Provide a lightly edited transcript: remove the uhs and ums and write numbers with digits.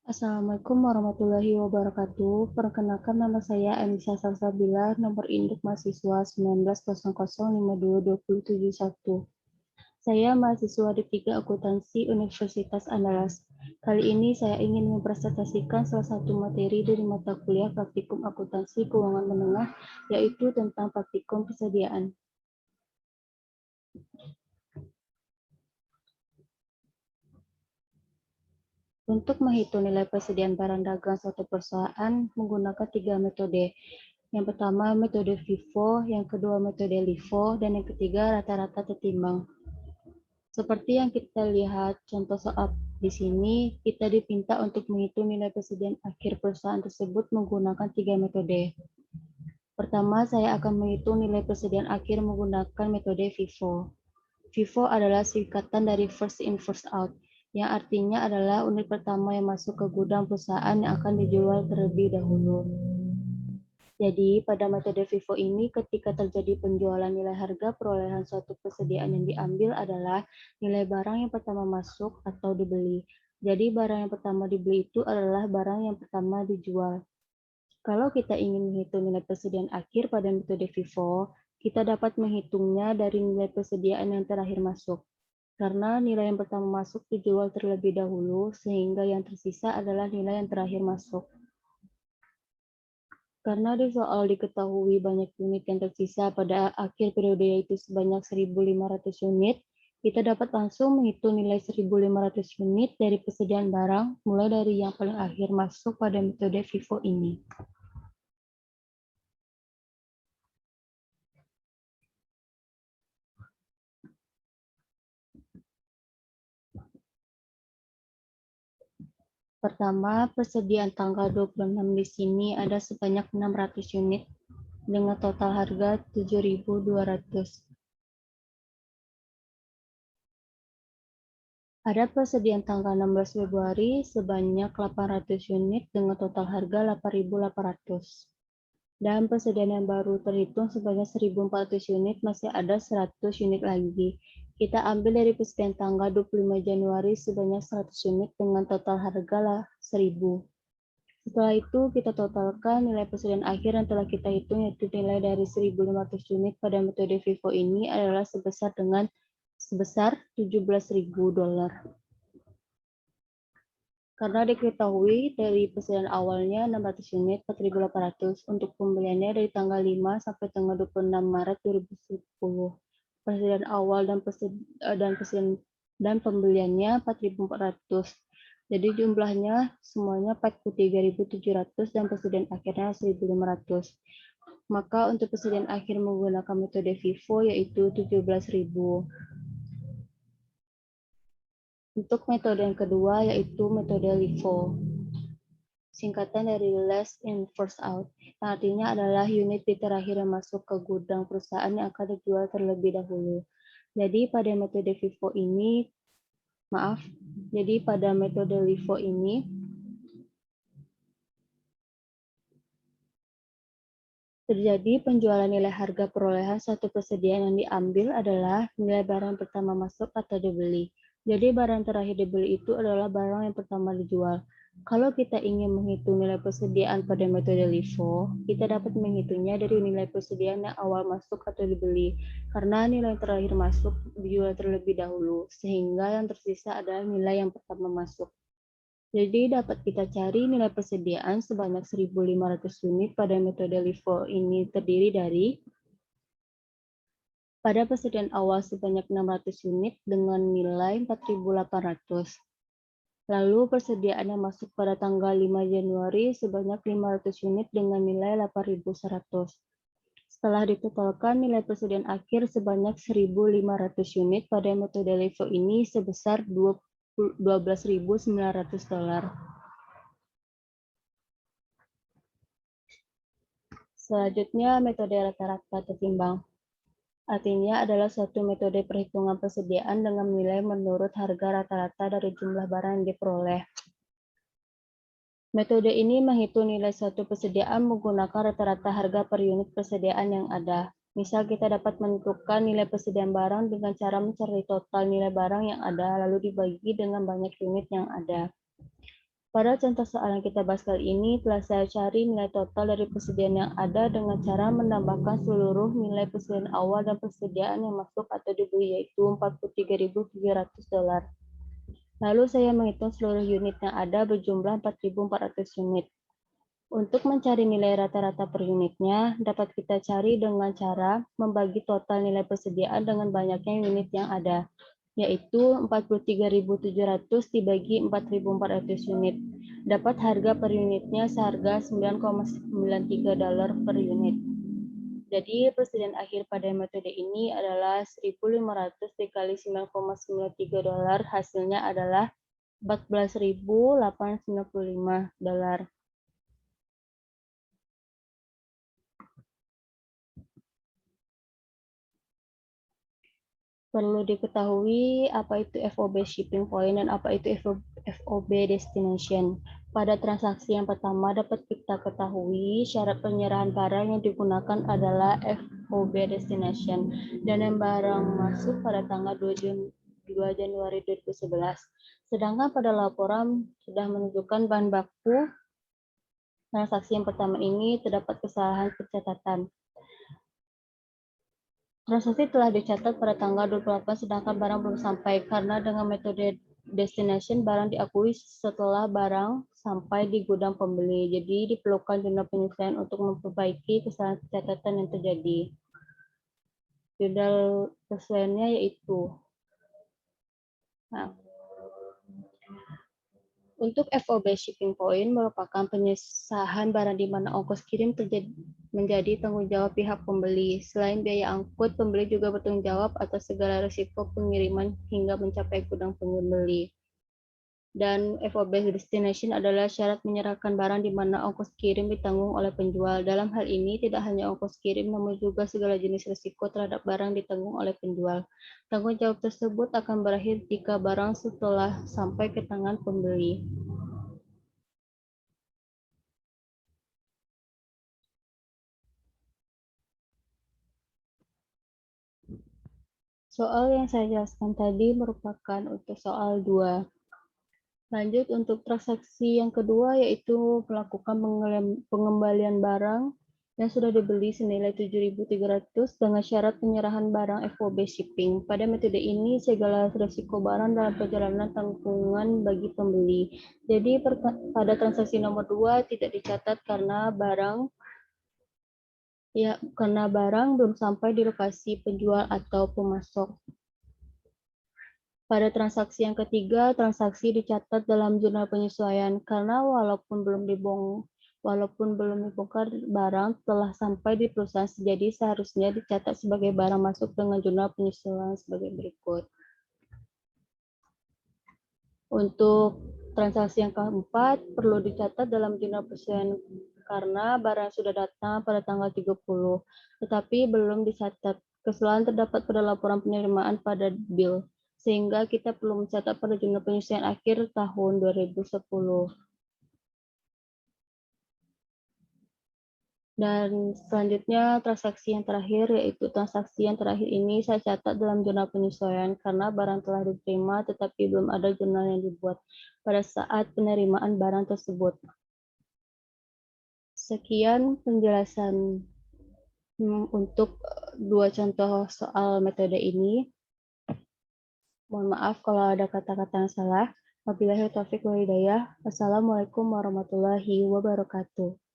Assalamualaikum warahmatullahi wabarakatuh. Perkenalkan nama saya Anissa Salsabila, nomor induk mahasiswa 1900522071. Saya mahasiswa D3 Akuntansi Universitas Andalas. Kali ini saya ingin mempresentasikan salah satu materi dari mata kuliah Praktikum Akuntansi Keuangan Menengah, yaitu tentang praktikum persediaan. Untuk menghitung nilai persediaan barang dagang suatu perusahaan menggunakan 3 metode. Yang pertama metode FIFO, yang kedua metode LIFO, dan yang ketiga rata-rata tertimbang. Seperti yang kita lihat contoh soal di sini, kita dipinta untuk menghitung nilai persediaan akhir perusahaan tersebut menggunakan 3 metode. Pertama, saya akan menghitung nilai persediaan akhir menggunakan metode FIFO. FIFO adalah singkatan dari first in first out, yang artinya adalah unit pertama yang masuk ke gudang perusahaan yang akan dijual terlebih dahulu. Jadi, pada metode FIFO ini, ketika terjadi penjualan, nilai harga perolehan suatu persediaan yang diambil adalah nilai barang yang pertama masuk atau dibeli. Jadi, barang yang pertama dibeli itu adalah barang yang pertama dijual. Kalau kita ingin menghitung nilai persediaan akhir pada metode FIFO, kita dapat menghitungnya dari nilai persediaan yang terakhir masuk. Karena nilai yang pertama masuk dijual terlebih dahulu, sehingga yang tersisa adalah nilai yang terakhir masuk. Karena di soal diketahui banyak unit yang tersisa pada akhir periode yaitu sebanyak 1.500 unit, kita dapat langsung menghitung nilai 1.500 unit dari persediaan barang mulai dari yang paling akhir masuk pada metode FIFO ini. Pertama, persediaan tanggal 26 di sini ada sebanyak 600 unit dengan total harga 7.200. Ada persediaan tanggal 16 Februari sebanyak 800 unit dengan total harga 8.800. Dan persediaan yang baru terhitung sebanyak 1.400 unit, masih ada 100 unit lagi. Kita ambil dari persediaan tanggal 25 Januari sebanyak 100 unit dengan total harga 1.000. Setelah itu, kita totalkan nilai persediaan akhir yang telah kita hitung, yaitu nilai dari 1.500 unit pada metode FIFO ini adalah sebesar $17.000. Karena diketahui dari persediaan awalnya 600 unit 4.800 untuk pembeliannya dari tanggal 5 sampai tanggal 26 Maret 2010. Persediaan awal dan pembeliannya 4.400. Jadi jumlahnya semuanya 43.700 dan persediaan akhirnya 1.500. Maka untuk persediaan akhir menggunakan metode FIFO yaitu 17.000. Untuk metode yang kedua yaitu metode LIFO. Singkatan dari last in first out. Artinya adalah unit terakhir yang masuk ke gudang perusahaan yang akan dijual terlebih dahulu. Jadi pada metode FIFO ini, pada metode LIFO ini, terjadi penjualan nilai harga perolehan suatu persediaan yang diambil adalah nilai barang pertama masuk atau dibeli. Jadi barang terakhir dibeli itu adalah barang yang pertama dijual. Kalau kita ingin menghitung nilai persediaan pada metode LIFO, kita dapat menghitungnya dari nilai persediaan yang awal masuk atau dibeli, karena nilai yang terakhir masuk dijual terlebih dahulu, sehingga yang tersisa adalah nilai yang pertama masuk. Jadi dapat kita cari nilai persediaan sebanyak 1.500 unit pada metode LIFO ini terdiri dari pada persediaan awal sebanyak 600 unit dengan nilai 4.800. Lalu persediaan yang masuk pada tanggal 5 Januari sebanyak 500 unit dengan nilai 8.100. Setelah ditotalkan, nilai persediaan akhir sebanyak 1.500 unit pada metode LIFO ini sebesar $12.900. Selanjutnya, metode rata-rata tertimbang. Artinya adalah suatu metode perhitungan persediaan dengan nilai menurut harga rata-rata dari jumlah barang yang diperoleh. Metode ini menghitung nilai suatu persediaan menggunakan rata-rata harga per unit persediaan yang ada. Misal kita dapat menentukan nilai persediaan barang dengan cara mencari total nilai barang yang ada lalu dibagi dengan banyak unit yang ada. Pada contoh soal yang kita bahas kali ini, telah saya cari nilai total dari persediaan yang ada dengan cara menambahkan seluruh nilai persediaan awal dan persediaan yang masuk atau dibeli, yaitu $43.300. Lalu saya menghitung seluruh unit yang ada berjumlah 4.400 unit. Untuk mencari nilai rata-rata per unitnya, dapat kita cari dengan cara membagi total nilai persediaan dengan banyaknya unit yang ada, yaitu 43.700 dibagi 4.400 unit. Dapat harga per unitnya seharga $9,93 per unit. Jadi persediaan akhir pada metode ini adalah 1.500 dikali $9,93, hasilnya adalah $14.895. Perlu diketahui apa itu FOB shipping point dan apa itu FOB destination. Pada transaksi yang pertama dapat kita ketahui syarat penyerahan barang yang digunakan adalah FOB destination dan yang barang masuk pada tanggal 2 Januari 2011. Sedangkan pada laporan sudah menunjukkan bahan baku transaksi yang pertama ini terdapat kesalahan pencatatan. Transaksi telah dicatat pada tanggal 28, sedangkan barang belum sampai karena dengan metode destination barang diakui setelah barang sampai di gudang pembeli. Jadi diperlukan jurnal penyesuaian untuk memperbaiki kesalahan catatan yang terjadi. Jurnal penyesuaiannya yaitu untuk FOB shipping point merupakan penyesahan barang di mana ongkos kirim menjadi tanggung jawab pihak pembeli. Selain biaya angkut, pembeli juga bertanggung jawab atas segala risiko pengiriman hingga mencapai gudang pembeli. Dan FOB destination adalah syarat menyerahkan barang di mana ongkos kirim ditanggung oleh penjual. Dalam hal ini tidak hanya ongkos kirim namun juga segala jenis risiko terhadap barang ditanggung oleh penjual. Tanggung jawab tersebut akan berakhir jika barang setelah sampai ke tangan pembeli. Soal yang saya jelaskan tadi merupakan untuk soal 2. Lanjut untuk transaksi yang kedua yaitu melakukan pengembalian barang yang sudah dibeli senilai 7.300 dengan syarat penyerahan barang FOB shipping. Pada metode ini segala risiko barang dalam perjalanan tanggungan bagi pembeli. Jadi pada transaksi nomor 2 tidak dicatat karena barang belum sampai di lokasi penjual atau pemasok. Pada transaksi yang ketiga, transaksi dicatat dalam jurnal penyesuaian karena walaupun belum dibongkar barang telah sampai di perusahaan, jadi seharusnya dicatat sebagai barang masuk dengan jurnal penyesuaian sebagai berikut. Untuk transaksi yang keempat, perlu dicatat dalam jurnal penyesuaian karena barang sudah datang pada tanggal 30, tetapi belum dicatat. Kesalahan terdapat pada laporan penerimaan pada bill, sehingga kita perlu mencatat pada jurnal penyesuaian akhir tahun 2010. Dan selanjutnya transaksi yang terakhir, yaitu transaksi yang terakhir ini saya catat dalam jurnal penyesuaian karena barang telah diterima tetapi belum ada jurnal yang dibuat pada saat penerimaan barang tersebut. Sekian penjelasan untuk 2 contoh soal metode ini. Mohon maaf kalau ada kata-kata yang salah. Wabillahi taufiq wal hidayah. Wassalamualaikum warahmatullahi wabarakatuh.